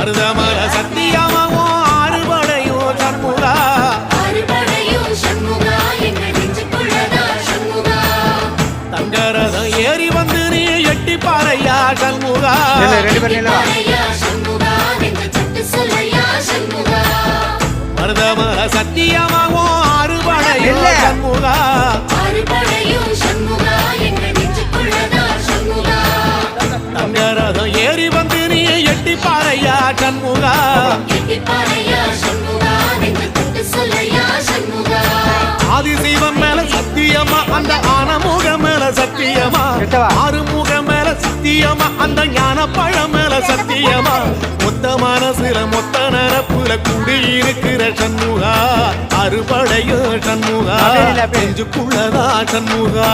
மருதமல சத்தியமாவோ அறுபடையோ சண்முகா தங்கரதம் ஏறி வந்து நீ எட்டி பாறையா சண்முகா மருதமல சத்தியமாவோ அறுபடையோ சண்முகா தங்கரதம் ஏறி வந்து நீ எட்டி பாறையா சண்முகா ஆதிசைவம் மேல சத்தியமா அந்த ஆனமுக மேல சத்தியமா ஆறுமுக மேல சத்தியமா அந்த ஞான பழம் மேல சத்தியமா மொத்த மனசுல மொத்த நரப்புல குடியிருக்கிற சண்முகா அறுபடையோ சண்முகா நெஞ்சுக்குள்ளதா சண்முகா